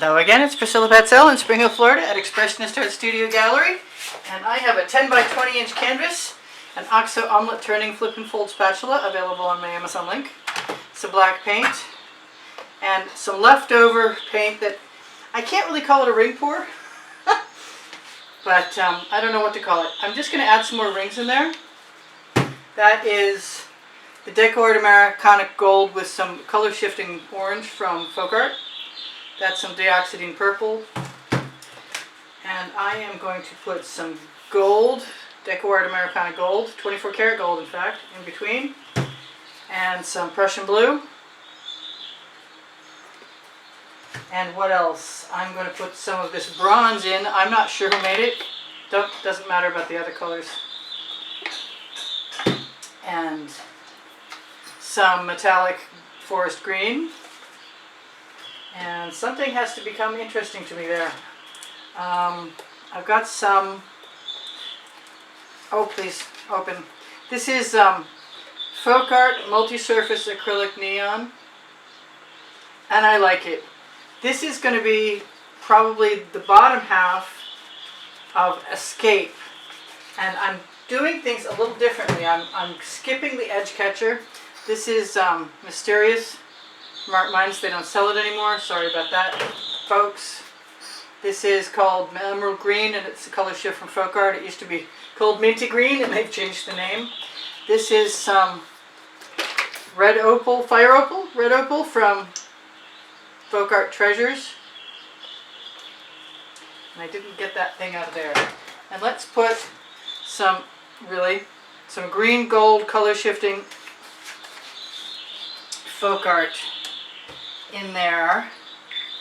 Hello again, it's Priscilla Batzell in Spring Hill, Florida at Expressionist Art Studio Gallery. And I have a 10 by 20 inch canvas, an OXO omelet turning flip and fold spatula available on my Amazon link, some black paint, and some leftover paint that I can't really call it a ring pour, but I don't know what to call it. I'm just going to add some more rings in there. That is the Deco-Art Americana Gold with some color shifting orange from Floetrol. That's some deoxidine purple. And I am going to put some gold, Deco-Art Americana Gold, 24 karat gold in fact, in between. And some Prussian blue. And what else? I'm going to put some of this bronze in. I'm not sure who made it. Doesn't matter about the other colors. And some metallic forest green. And something has to become interesting to me there. I've got some, oh please, open. This is Folk-Art Multi-Surface Acrylic Neon. And I like it. This is going to be probably the bottom half of Escape. And I'm doing things a little differently. I'm skipping the edge catcher. This is Mysterious. Art Minds, they don't sell it anymore. Sorry about that, folks. This is called Emerald Green, and it's a color shift from Folk-Art. It used to be called Minty Green, and they've changed the name. This is some Red Opal, Fire Opal, Red Opal from Folk-Art Treasures. And I didn't get that thing out of there. And let's put some green gold color shifting Folk-Art in there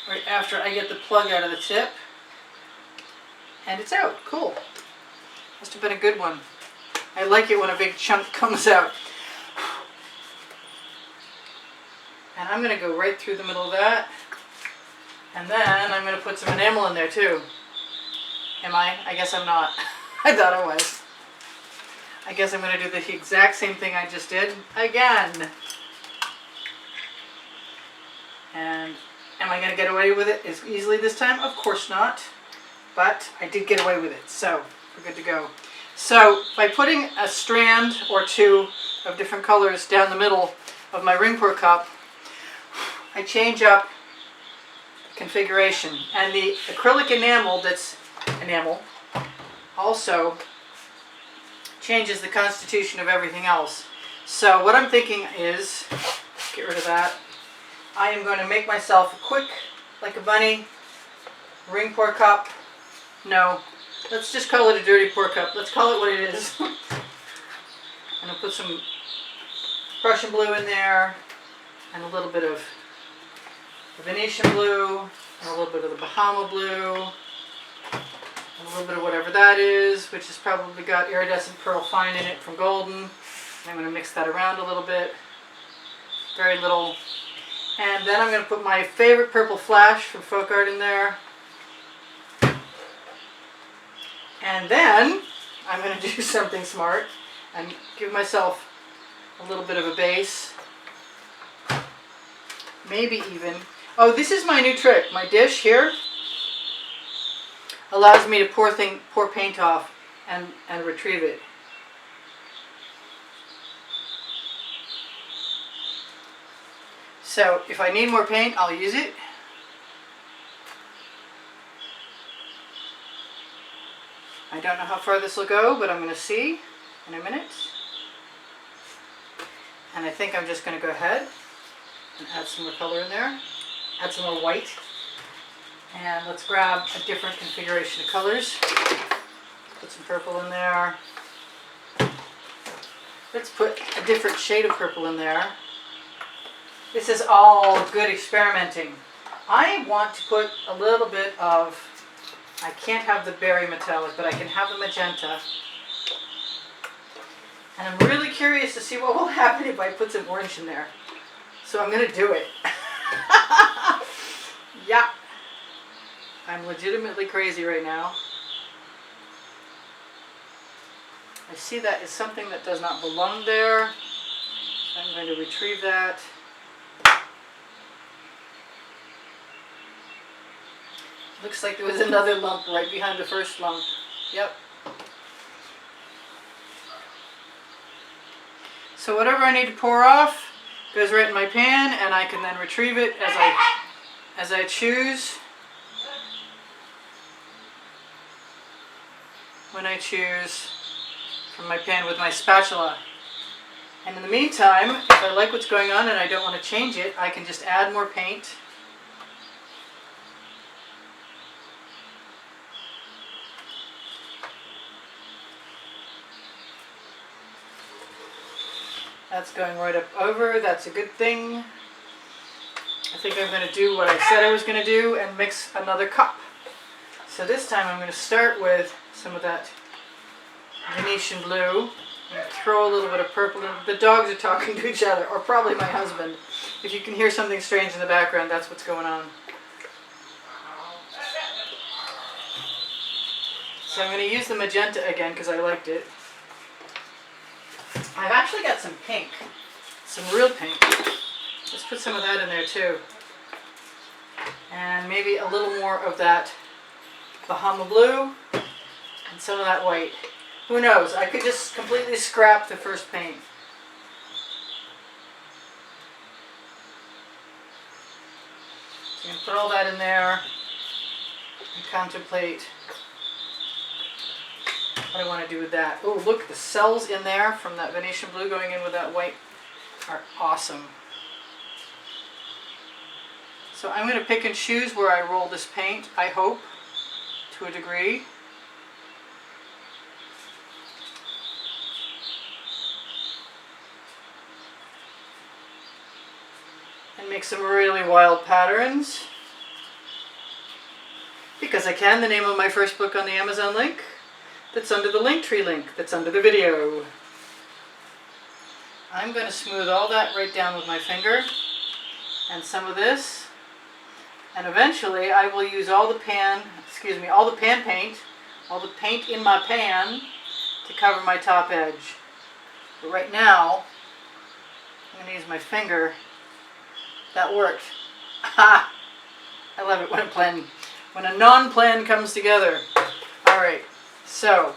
right after I get the plug out of the tip, and it's out. Cool. Must have been a good one. I like it when a big chunk comes out. And I'm going to go right through the middle of that, and then I'm going to put some enamel in there too. Am I? I guess I'm not. I thought I was. I guess I'm going to do the exact same thing I just did again. And am I going to get away with it as easily this time? Of course not. But I did get away with it, so we're good to go. So by putting a strand or two of different colors down the middle of my ring pour cup, I change up configuration. And the acrylic enamel also changes the constitution of everything else. So what I'm thinking is, get rid of that. I am going to make myself a quick, like a bunny, ring pour cup. No, let's just call it a dirty pour cup. Let's call it what it is. And I'll put some Prussian blue in there, and a little bit of the Venetian blue, and a little bit of the Bahama blue, and a little bit of whatever that is, which has probably got iridescent pearl fine in it from Golden. And I'm going to mix that around a little bit. Very little. And then I'm going to put my favorite purple flash from Folk-Art in there. And then I'm going to do something smart and give myself a little bit of a base. Maybe even, oh, this is my new trick. My dish here allows me to pour paint off and retrieve it. So if I need more paint, I'll use it. I don't know how far this will go, but I'm going to see in a minute. And I think I'm just going to go ahead and add some more color in there. Add some more white. And let's grab a different configuration of colors. Put some purple in there. Let's put a different shade of purple in there. This is all good experimenting. I want to put a little bit of, I can't have the berry metallic, but I can have the magenta. And I'm really curious to see what will happen if I put some orange in there. So I'm going to do it. Yeah. I'm legitimately crazy right now. I see that is something that does not belong there. I'm going to retrieve that. Looks like there was another lump right behind the first lump. Yep. So whatever I need to pour off goes right in my pan, and I can then retrieve it as I choose. When I choose from my pan with my spatula. And in the meantime, if I like what's going on and I don't want to change it, I can just add more paint. That's going right up over. That's a good thing. I think I'm going to do what I said I was going to do and mix another cup. So this time I'm going to start with some of that Venetian blue and throw a little bit of purple in. The dogs are talking to each other, or probably my husband. If you can hear something strange in the background, that's what's going on. So I'm going to use the magenta again because I liked it. I've actually got some pink, some real pink. Let's put some of that in there too. And maybe a little more of that Bahama blue and some of that white. Who knows? I could just completely scrap the first paint. So you can put all that in there and contemplate what I want to do with that. Oh, look, the cells in there from that Venetian blue going in with that white are awesome. So I'm going to pick and choose where I roll this paint, I hope, to a degree. And make some really wild patterns. Because I can, the name of my first book on the Amazon link. That's under the Linktree link that's under the video. I'm going to smooth all that right down with my finger and some of this, and eventually I will use all the pan paint, all the paint in my pan to cover my top edge. But right now I'm going to use my finger. That worked. Ha! I love it when a non-plan comes together. All right. So,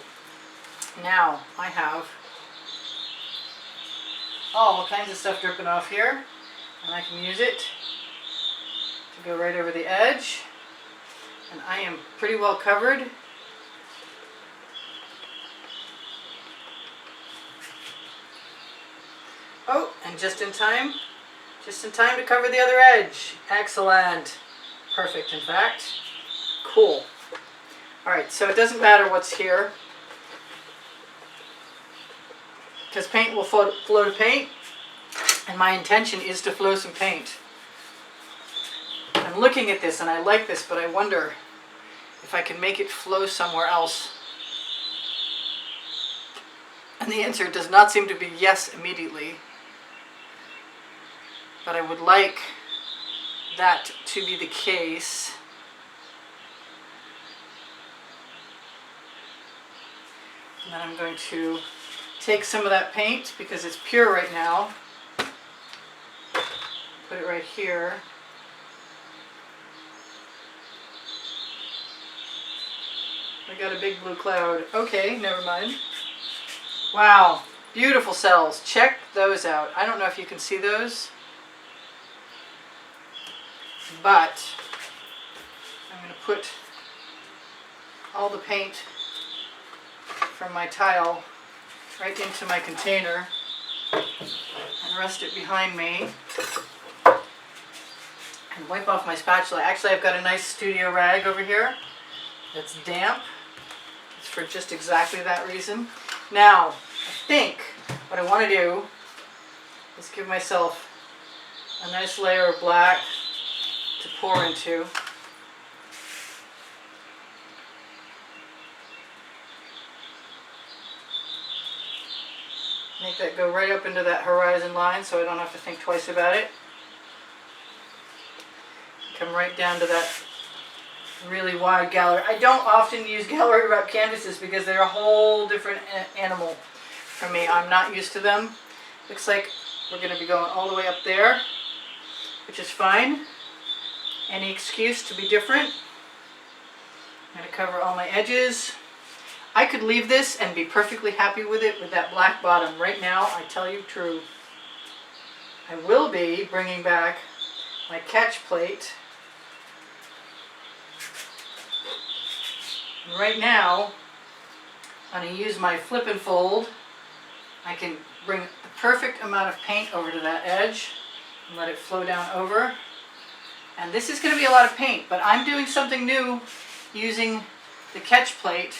now I have all kinds of stuff dripping off here, and I can use it to go right over the edge, and I am pretty well covered. Oh, and just in time to cover the other edge. Excellent. Perfect, in fact. Cool. Alright, so it doesn't matter what's here, because paint will flow to paint, and my intention is to flow some paint. I'm looking at this and I like this, but I wonder if I can make it flow somewhere else. And the answer does not seem to be yes immediately, but I would like that to be the case. And then I'm going to take some of that paint, because it's pure right now, put it right here. I got a big blue cloud. Okay, never mind. Wow, beautiful cells. Check those out. I don't know if you can see those, but I'm going to put all the paint from my tile right into my container and rest it behind me and wipe off my spatula. Actually, I've got a nice studio rag over here that's damp. It's for just exactly that reason. Now, I think what I want to do is give myself a nice layer of black to pour into. Make that go right up into that horizon line so I don't have to think twice about it. Come right down to that really wide gallery. I don't often use gallery wrap canvases because they're a whole different animal for me. I'm not used to them. Looks like we're going to be going all the way up there, which is fine. Any excuse to be different. I'm going to cover all my edges. I could leave this and be perfectly happy with it with that black bottom. Right now, I tell you true. I will be bringing back my catch plate. And right now, I'm going to use my flip and fold. I can bring the perfect amount of paint over to that edge and let it flow down over. And this is going to be a lot of paint, but I'm doing something new using the catch plate,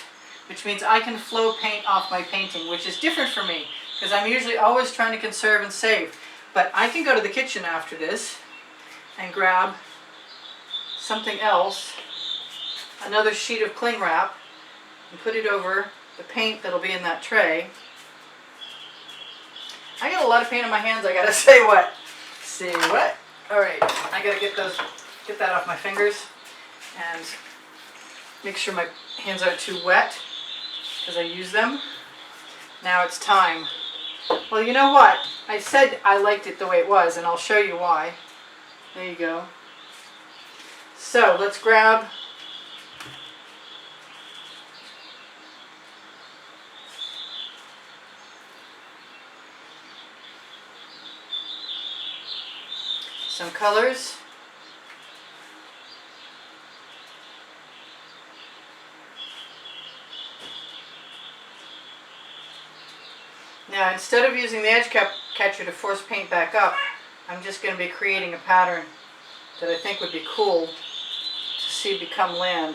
which means I can flow paint off my painting, which is different for me because I'm usually always trying to conserve and save. But I can go to the kitchen after this and grab something else, another sheet of cling wrap, and put it over the paint that'll be in that tray. I got a lot of paint on my hands, I gotta say what. See what? Alright, I gotta get that off my fingers and make sure my hands aren't too wet as I use them. Now it's time. Well, you know what? I said I liked it the way it was, and I'll show you why. There you go. So let's grab some colors. Now, instead of using the edge catcher to force paint back up, I'm just going to be creating a pattern that I think would be cool to see become land.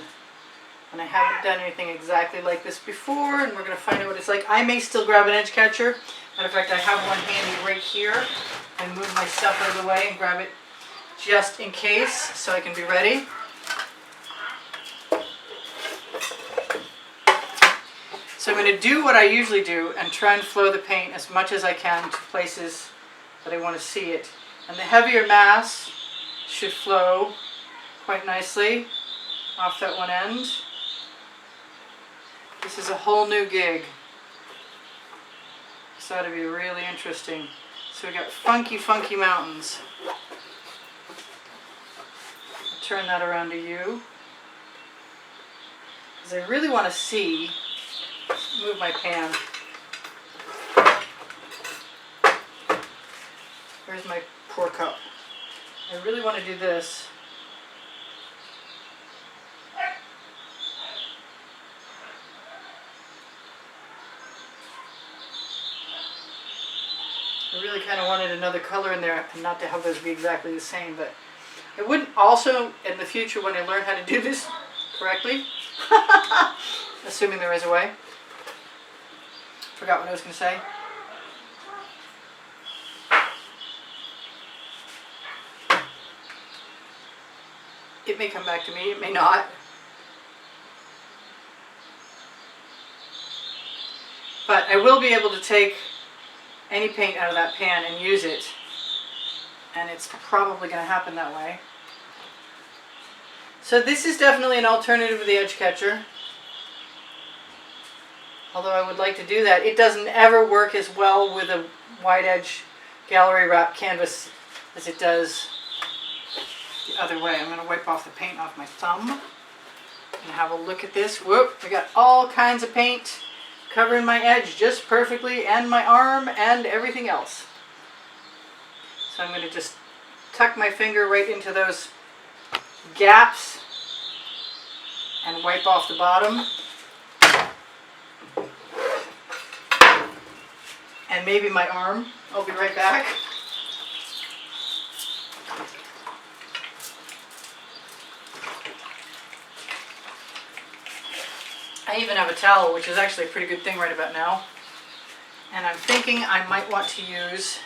And I haven't done anything exactly like this before, and we're going to find out what it's like. I may still grab an edge catcher. Matter of fact, I have one handy right here. And move my stuff out of the way and grab it just in case so I can be ready. So I'm going to do what I usually do and try and flow the paint as much as I can to places that I want to see it. And the heavier mass should flow quite nicely off that one end. This is a whole new gig. This ought to be really interesting. So we got funky, funky mountains. I'll turn that around to you, because I really want to see. Move my pan. Where's my pour cup? I really want to do this. I really kind of wanted another color in there, and not to have those be exactly the same, but I wouldn't also, in the future when I learn how to do this correctly, assuming there is a way. Forgot what I was going to say. It may come back to me, it may not. But I will be able to take any paint out of that pan and use it. And it's probably going to happen that way. So this is definitely an alternative to the edge catcher. Although I would like to do that. It doesn't ever work as well with a wide edge gallery wrap canvas as it does the other way. I'm going to wipe off the paint off my thumb and have a look at this. Whoop, I got all kinds of paint covering my edge just perfectly, and my arm and everything else. So I'm going to just tuck my finger right into those gaps and wipe off the bottom. And maybe my arm. I'll be right back. I even have a towel, which is actually a pretty good thing right about now. And I'm thinking I might want to use...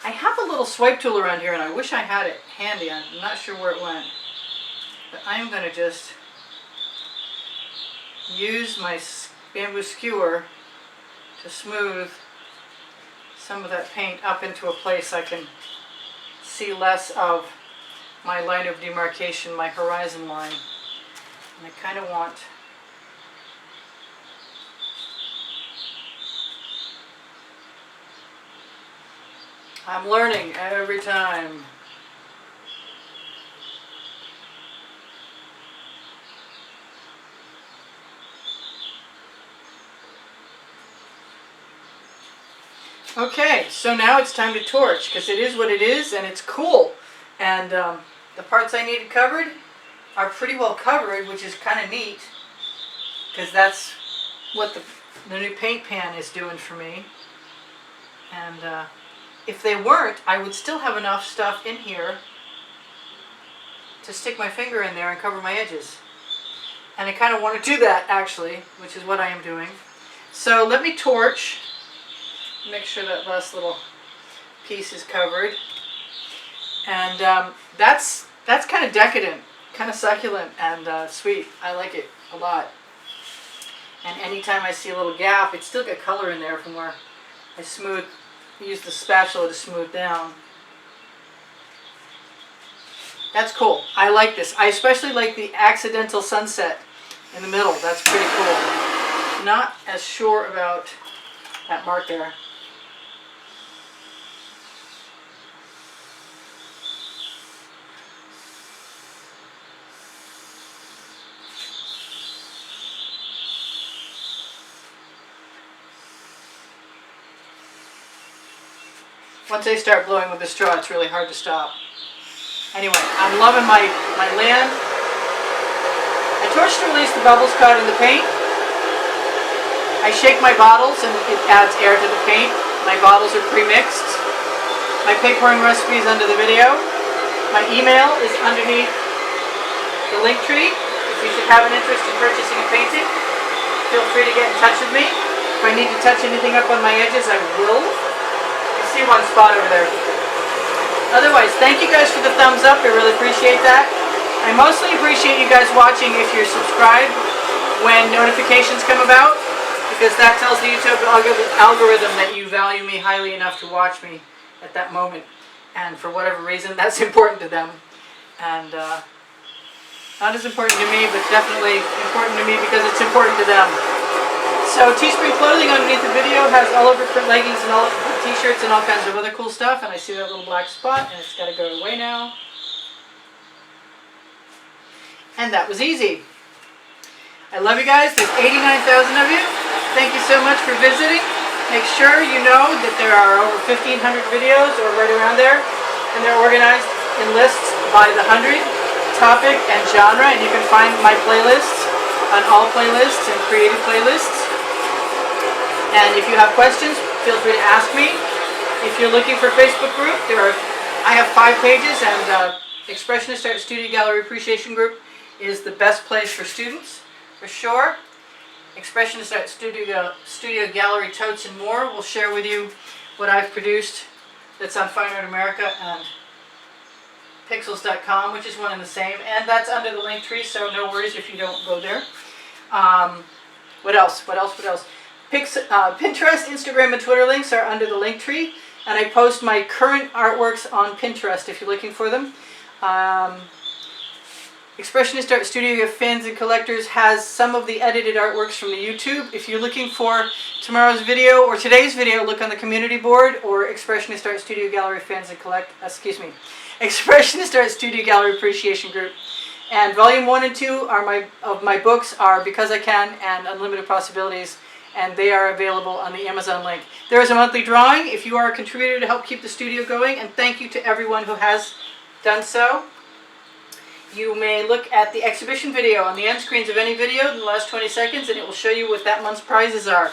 I have a little swipe tool around here, and I wish I had it handy. I'm not sure where it went. But I'm going to just use my bamboo skewer to smooth some of that paint up into a place I can see less of my line of demarcation, my horizon line. And I kind of want... I'm learning every time. Okay, so now it's time to torch, because it is what it is and it's cool. And the parts I needed covered are pretty well covered, which is kind of neat, because that's what the new paint pan is doing for me. And if they weren't, I would still have enough stuff in here to stick my finger in there and cover my edges. And I kind of want to do that, actually, which is what I am doing. So let me torch. Make sure that last little piece is covered. And that's kind of decadent, kind of succulent and sweet. I like it a lot. And anytime I see a little gap, it's still got color in there from where I use the spatula to smooth down. That's cool. I like this. I especially like the accidental sunset in the middle. That's pretty cool. Not as sure about that mark there. Once I start blowing with the straw, it's really hard to stop. Anyway, I'm loving my land. I torch to release the bubbles caught in the paint. I shake my bottles and it adds air to the paint. My bottles are pre-mixed. My paint pouring recipe is under the video. My email is underneath the link tree. If you should have an interest in purchasing a painting, feel free to get in touch with me. If I need to touch anything up on my edges, I will. I see one spot over there. Otherwise, thank you guys for the thumbs up. I really appreciate that. I mostly appreciate you guys watching if you're subscribed when notifications come about, because that tells the YouTube algorithm that you value me highly enough to watch me at that moment. And for whatever reason, that's important to them. And not as important to me, but definitely important to me because it's important to them. So Teespring clothing underneath the video has all over print leggings and all t-shirts and all kinds of other cool stuff. And I see that little black spot and it's got to go away now. And that was easy. I love you guys. There's 89,000 of you. Thank you so much for visiting. Make sure you know that there are over 1,500 videos or right around there. And they're organized in lists by the 100, topic, and genre. And you can find my playlists on all playlists and creative playlists. And if you have questions, feel free to ask me. If you're looking for a Facebook group, I have 5 pages, and Expressionist Art Studio Gallery Appreciation Group is the best place for students, for sure. Expressionist Art Studio Gallery Totes and More will share with you what I've produced that's on Fine Art America and pixels.com, which is one and the same, and that's under the link tree, so no worries if you don't go there. What else? Pinterest, Instagram, and Twitter links are under the link tree, and I post my current artworks on Pinterest if you're looking for them. Expressionist Art Studio fans and collectors has some of the edited artworks from the YouTube. If you're looking for tomorrow's video or today's video, look on the community board or Expressionist Art Studio Gallery fans and Expressionist Art Studio Gallery Appreciation Group. And volume 1 and 2 are of my books are Because I Can and Unlimited Possibilities, and they are available on the Amazon link. There is a monthly drawing if you are a contributor to help keep the studio going, and thank you to everyone who has done so. You may look at the exhibition video on the end screens of any video in the last 20 seconds, and it will show you what that month's prizes are.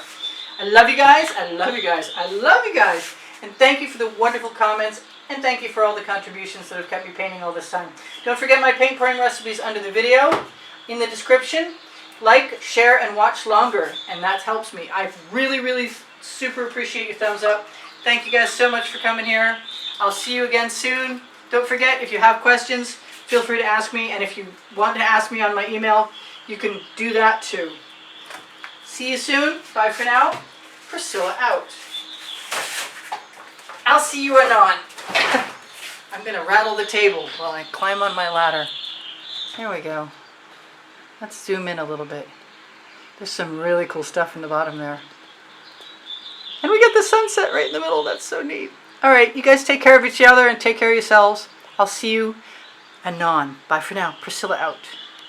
I love you guys. I love you guys. I love you guys. And thank you for the wonderful comments, and thank you for all the contributions that have kept me painting all this time. Don't forget my paint pouring recipes under the video in the description. Like, share, and watch longer, and that helps me. I really super appreciate your thumbs up. Thank you guys so much for coming here. I'll see you again soon. Don't forget, if you have questions, feel free to ask me, and if you want to ask me on my email, you can do that too. See you soon. Bye for now. Priscilla out. I'll see you anon. I'm going to rattle the table while I climb on my ladder. There we go. Let's zoom in a little bit. There's some really cool stuff in the bottom there. And we get the sunset right in the middle. That's so neat. All right, you guys take care of each other and take care of yourselves. I'll see you anon. Bye for now. Priscilla out.